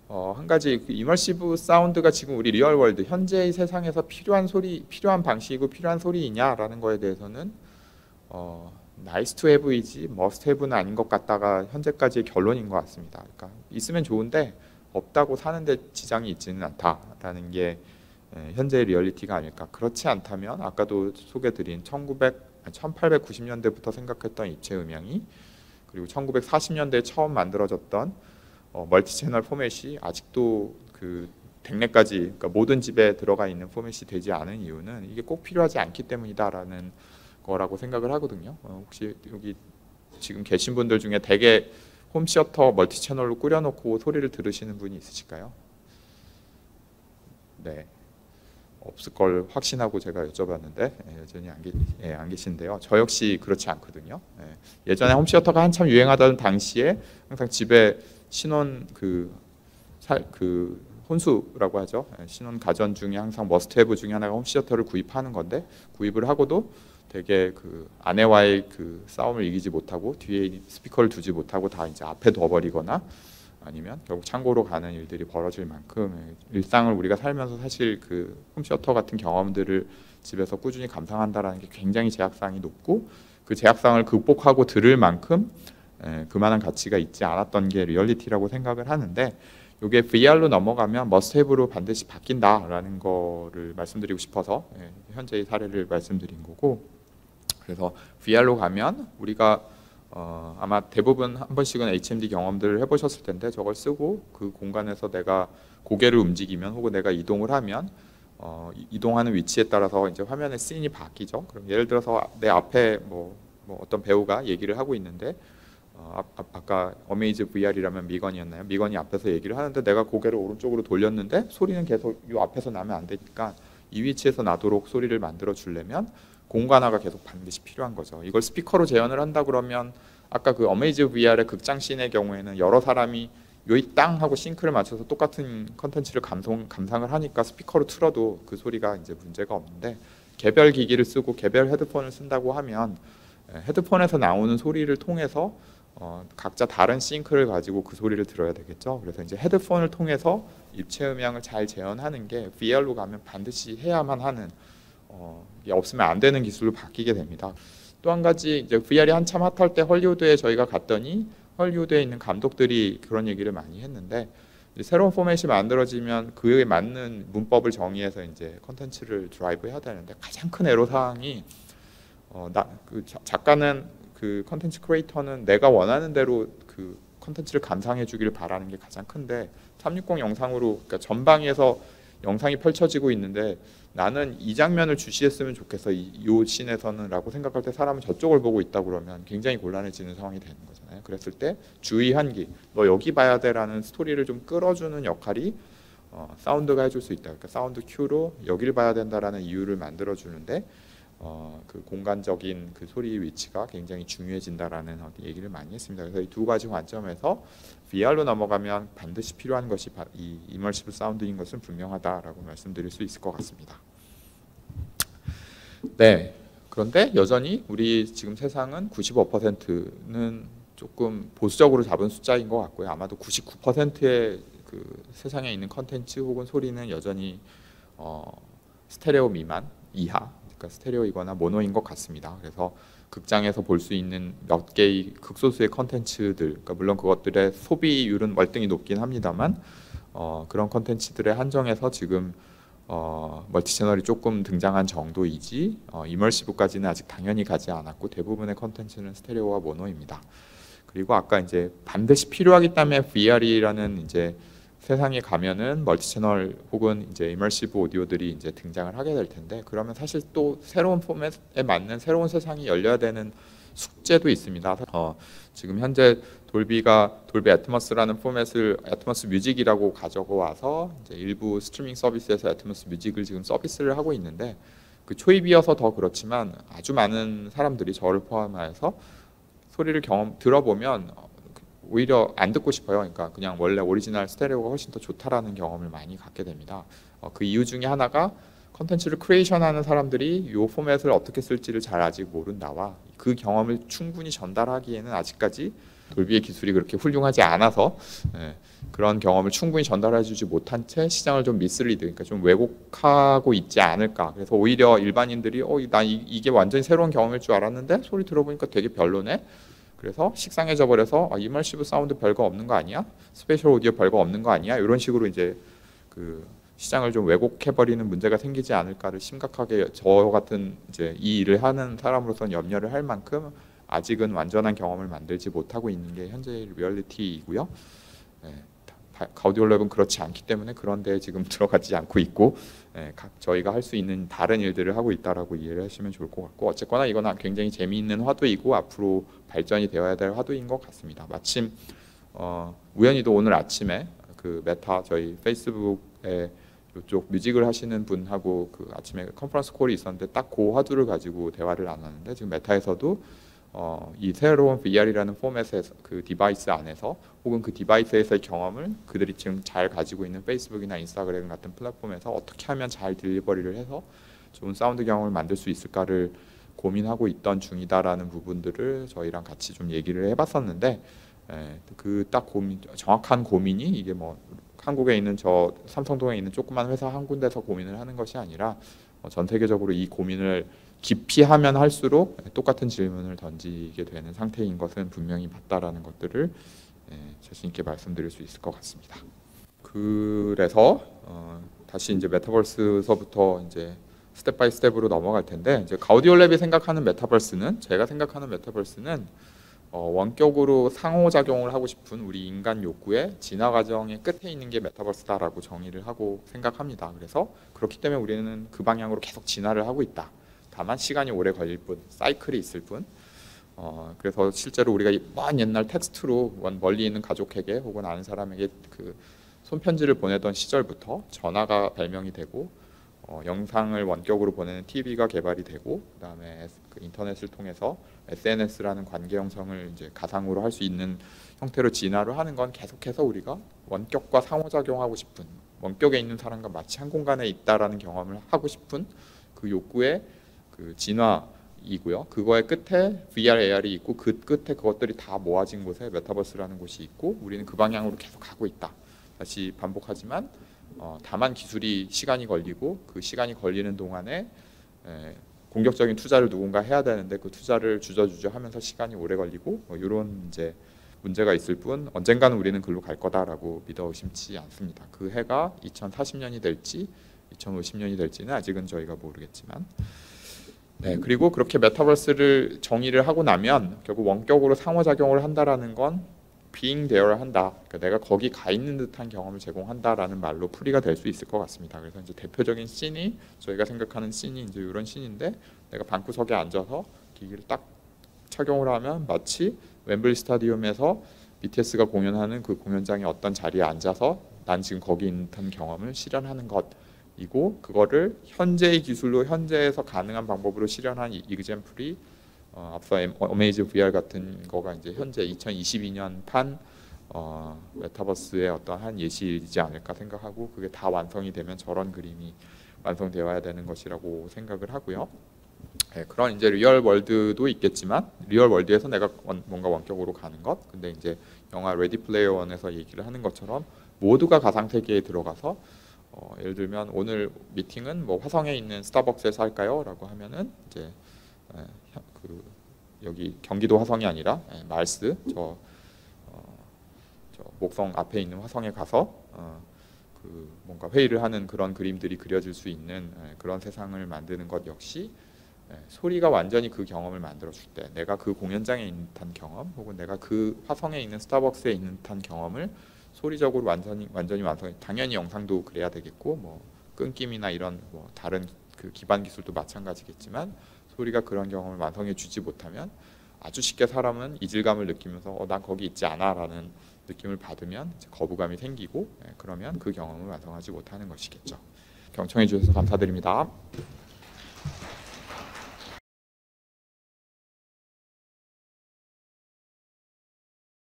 한 가지 그 이머시브 사운드가 지금 우리 리얼월드 현재의 세상에서 필요한 소리, 필요한 방식이고 필요한 소리이냐라는 거에 대해서는 nice to have이지 must have는 아닌 것 같다가 현재까지의 결론인 것 같습니다. 그러니까 있으면 좋은데 없다고 사는데 지장이 있지는 않다라는 게 현재의 리얼리티가 아닐까. 그렇지 않다면 아까도 소개드린 1890년대부터 생각했던 입체 음향이 그리고 1940년대에 처음 만들어졌던 멀티 채널 포맷이 아직도 그 덱넷까지, 그러니까 모든 집에 들어가 있는 포맷이 되지 않은 이유는 이게 꼭 필요하지 않기 때문이다라는 거라고 생각을 하거든요. 혹시 여기 지금 계신 분들 중에 대개 홈시어터 멀티 채널로 꾸려놓고 소리를 들으시는 분이 있으실까요? 네, 없을 걸 확신하고 제가 여쭤봤는데 여전히 안 계신데요. 저 역시 그렇지 않거든요. 예전에 홈시어터가 한참 유행하던 당시에 항상 집에 신혼 그 혼수라고 하죠. 신혼 가전 중에 항상 머스트헤브 중에 하나가 홈시어터를 구입하는 건데, 구입을 하고도 되게 그 아내와의 그 싸움을 이기지 못하고 뒤에 스피커를 두지 못하고 다 이제 앞에 둬버리거나 아니면 결국 창고로 가는 일들이 벌어질 만큼 일상을 우리가 살면서 사실 그 홈시어터 같은 경험들을 집에서 꾸준히 감상한다라는 게 굉장히 제약상이 높고, 그 제약상을 극복하고 들을 만큼 그만한 가치가 있지 않았던 게 리얼리티라고 생각을 하는데, 이게 VR로 넘어가면 머스트헤브로 반드시 바뀐다라는 거를 말씀드리고 싶어서 현재의 사례를 말씀드린 거고, 그래서 VR로 가면 우리가 아마 대부분 한 번씩은 HMD 경험들을 해보셨을 텐데, 저걸 쓰고 그 공간에서 내가 고개를 움직이면 혹은 내가 이동을 하면 이동하는 위치에 따라서 이제 화면의 씬이 바뀌죠. 그럼 예를 들어서 내 앞에 뭐 어떤 배우가 얘기를 하고 있는데 아까 어메이즈 VR이라면 미건이었나요? 미건이 앞에서 얘기를 하는데 내가 고개를 오른쪽으로 돌렸는데 소리는 계속 이 앞에서 나면 안 되니까 이 위치에서 나도록 소리를 만들어 주려면 공간화가 계속 반드시 필요한 거죠. 이걸 스피커로 재현을 한다 그러면 아까 그 어메이즈 VR의 극장씬의 경우에는 여러 사람이 요이 땅 하고 싱크를 맞춰서 똑같은 컨텐츠를 감상을 하니까 스피커로 틀어도 그 소리가 이제 문제가 없는데, 개별 기기를 쓰고 개별 헤드폰을 쓴다고 하면 헤드폰에서 나오는 소리를 통해서 각자 다른 싱크를 가지고 그 소리를 들어야 되겠죠. 그래서 이제 헤드폰을 통해서 입체 음향을 잘 재현하는 게 VR로 가면 반드시 해야만 하는 이게 없으면 안 되는 기술로 바뀌게 됩니다. 또 한 가지, 이제 VR이 한참 핫할 때 헐리우드에 저희가 갔더니 헐리우드에 있는 감독들이 그런 얘기를 많이 했는데, 새로운 포맷이 만들어지면 그에 맞는 문법을 정의해서 이제 컨텐츠를 드라이브 해야 되는데, 가장 큰 애로사항이 그 작가는 그 컨텐츠 크리에이터는 내가 원하는 대로 그 컨텐츠를 감상해 주기를 바라는 게 가장 큰데, 360 영상으로 그러니까 전방에서 영상이 펼쳐지고 있는데 나는 이 장면을 주시했으면 좋겠어 이 씬에서는 라고 생각할 때 사람은 저쪽을 보고 있다 그러면 굉장히 곤란해지는 상황이 되는 거잖아요. 그랬을 때 주의 한기, 너 여기 봐야 돼 라는 스토리를 좀 끌어주는 역할이 사운드가 해줄 수 있다. 그러니까 사운드 큐로 여기를 봐야 된다라는 이유를 만들어 주는데 그 공간적인 그 소리의 위치가 굉장히 중요해진다라는 얘기를 많이 했습니다. 그래서 이 두 가지 관점에서 VR로 넘어가면 반드시 필요한 것이 이 이머시브 사운드인 것은 분명하다라고 말씀드릴 수 있을 것 같습니다. 네, 그런데 여전히 우리 지금 세상은 95%는 조금 보수적으로 잡은 숫자인 것 같고요. 아마도 99%의 그 세상에 있는 컨텐츠 혹은 소리는 여전히 스테레오 미만 이하, 그러니까 스테레오이거나 모노인 것 같습니다. 그래서 극장에서 볼 수 있는 몇 개의 극소수의 컨텐츠들, 그러니까 물론 그것들의 소비율은 월등히 높긴 합니다만 그런 컨텐츠들의 한정에서 지금 멀티 채널이 조금 등장한 정도이지 이머시브까지는 아직 당연히 가지 않았고 대부분의 컨텐츠는 스테레오와 모노입니다. 그리고 아까 이제 반드시 필요하기 때문에 VR이라는 이제 세상에 가면은 멀티 채널 혹은 이제 이머시브 오디오들이 이제 등장을 하게 될 텐데, 그러면 사실 또 새로운 포맷에 맞는 새로운 세상이 열려야 되는 숙제도 있습니다. 지금 현재 돌비 애트머스라는 포맷을 애트머스 뮤직이라고 가져고 와서 이제 일부 스트리밍 서비스에서 애트머스 뮤직을 지금 서비스를 하고 있는데, 그 초입이어서 더 그렇지만 아주 많은 사람들이 저를 포함해서 소리를 들어보면 오히려 안 듣고 싶어요. 그러니까 그냥 원래 오리지널 스테레오가 훨씬 더 좋다라는 경험을 많이 갖게 됩니다. 그 이유 중에 하나가 컨텐츠를 크리에이션하는 사람들이 이 포맷을 어떻게 쓸지를 잘 아직 모른 나와 그 경험을 충분히 전달하기에는 아직까지 돌비의 기술이 그렇게 훌륭하지 않아서 그런 경험을 충분히 전달해주지 못한 채 시장을 좀 미스리드, 그러니까 좀 왜곡하고 있지 않을까. 그래서 오히려 일반인들이 난 이게 완전히 새로운 경험일 줄 알았는데 소리 들어보니까 되게 별로네. 그래서 식상해져 버려서 이머시브 사운드 별거 없는 거 아니야? 스페셜 오디오 별거 없는 거 아니야? 이런 식으로 이제 그 시장을 좀 왜곡해버리는 문제가 생기지 않을까를 심각하게 저 같은 이제 이 일을 하는 사람으로서는 염려를 할 만큼 아직은 완전한 경험을 만들지 못하고 있는 게 현재의 리얼리티이고요. 가우디올랩은 그렇지 않기 때문에 그런 데에 지금 들어가지 않고 있고 저희가 할 수 있는 다른 일들을 하고 있다라고 이해를 하시면 좋을 것 같고 어쨌거나 이건 굉장히 재미있는 화두이고 앞으로 발전이 되어야 될 화두인 것 같습니다. 마침 우연히도 오늘 아침에 그 메타 저희 페이스북에 이쪽 뮤직을 하시는 분하고 그 아침에 컨퍼런스 콜이 있었는데 딱 그 화두를 가지고 대화를 나눴는데 지금 메타에서도 이 새로운 VR이라는 포맷에서 그 디바이스 안에서 혹은 그 디바이스에서의 경험을 그들이 지금 잘 가지고 있는 페이스북이나 인스타그램 같은 플랫폼에서 어떻게 하면 잘 딜리버리를 해서 좋은 사운드 경험을 만들 수 있을까를 고민하고 있던 중이다라는 부분들을 저희랑 같이 좀 얘기를 해봤었는데 그 딱 정확한 고민이 이게 뭐 한국에 있는 저 삼성동에 있는 조그만 회사 한 군데서 고민을 하는 것이 아니라 전 세계적으로 이 고민을 깊이 하면 할수록 똑같은 질문을 던지게 되는 상태인 것은 분명히 맞다라는 것들을 자신 있게 말씀드릴 수 있을 것 같습니다. 그래서 다시 이제 메타버스서부터 이제 스텝 바이 스텝으로 넘어갈 텐데 이제 가우디올랩이 생각하는 메타버스는 제가 생각하는 메타버스는 원격으로 상호작용을 하고 싶은 우리 인간 욕구의 진화 과정의 끝에 있는 게 메타버스다라고 정의를 하고 생각합니다. 그래서 그렇기 때문에 우리는 그 방향으로 계속 진화를 하고 있다. 다만 시간이 오래 걸릴 뿐, 사이클이 있을 뿐. 그래서 실제로 우리가 먼 옛날 텍스트로 멀리 있는 가족에게 혹은 아는 사람에게 그 손편지를 보내던 시절부터 전화가 발명이 되고 영상을 원격으로 보내는 TV가 개발이 되고 그다음에 그 인터넷을 통해서 SNS라는 관계 형성을 이제 가상으로 할 수 있는 형태로 진화를 하는 건 계속해서 우리가 원격과 상호작용하고 싶은 원격에 있는 사람과 마치 한 공간에 있다라는 경험을 하고 싶은 그 욕구의 그 진화이고요. 그거의 끝에 VR, AR이 있고 그 끝에 그것들이 다 모아진 곳에 메타버스라는 곳이 있고 우리는 그 방향으로 계속 가고 있다. 다시 반복하지만 다만 기술이 시간이 걸리고 그 시간이 걸리는 동안에 공격적인 투자를 누군가 해야 되는데 그 투자를 주저주저 하면서 시간이 오래 걸리고 이런 이제 문제가 있을 뿐 언젠가는 우리는 글로 갈 거다라고 믿어 의심치 않습니다. 그 해가 2040년이 될지 2050년이 될지는 아직은 저희가 모르겠지만 그리고 그렇게 메타버스를 정의를 하고 나면 결국 원격으로 상호작용을 한다라는 건 being there 한다. 그러니까 내가 거기 가 있는 듯한 경험을 제공한다라는 말로 풀이가 될 수 있을 것 같습니다. 그래서 이제 대표적인 씬이 저희가 생각하는 씬이 이제 이런 씬인데 내가 방구석에 앉아서 기기를 딱 착용을 하면 마치 웸블리 스타디움에서 BTS가 공연하는 그 공연장의 어떤 자리에 앉아서 난 지금 거기 있는 듯한 경험을 실현하는 것이고 그거를 현재의 기술로 현재에서 가능한 방법으로 실현한 이그젬플이 앞서 어메이즈 VR 같은 거가 이제 현재 2022년 판 메타버스의 어떤 한 예시이지 않을까 생각하고 그게 다 완성이 되면 저런 그림이 완성되어야 되는 것이라고 생각을 하고요. 그런 이제 리얼 월드도 있겠지만 리얼 월드에서 내가 뭔가 원격으로 가는 것. 근데 이제 영화 레디 플레이어 원에서 얘기를 하는 것처럼 모두가 가상 세계에 들어가서 예를 들면 오늘 미팅은 뭐 화성에 있는 스타벅스에서 할까요? 라고 하면은 이제 그 여기 경기도 화성이 아니라 말스 저 목성 앞에 있는 화성에 가서 그 뭔가 회의를 하는 그런 그림들이 그려질 수 있는 그런 세상을 만드는 것 역시 소리가 완전히 그 경험을 만들어 줄 때 내가 그 공연장에 있는 듯한 경험 혹은 내가 그 화성에 있는 스타벅스에 있는 듯한 경험을 소리적으로 완전히 완성해 당연히 영상도 그래야 되겠고 뭐 끊김이나 이런 뭐 다른 그 기반 기술도 마찬가지겠지만 소리가 그런 경험을 완성해 주지 못하면 아주 쉽게 사람은 이질감을 느끼면서 난 거기 있지 않아 라는 느낌을 받으면 이제 거부감이 생기고 그러면 그 경험을 완성하지 못하는 것이겠죠. 경청해 주셔서 감사드립니다.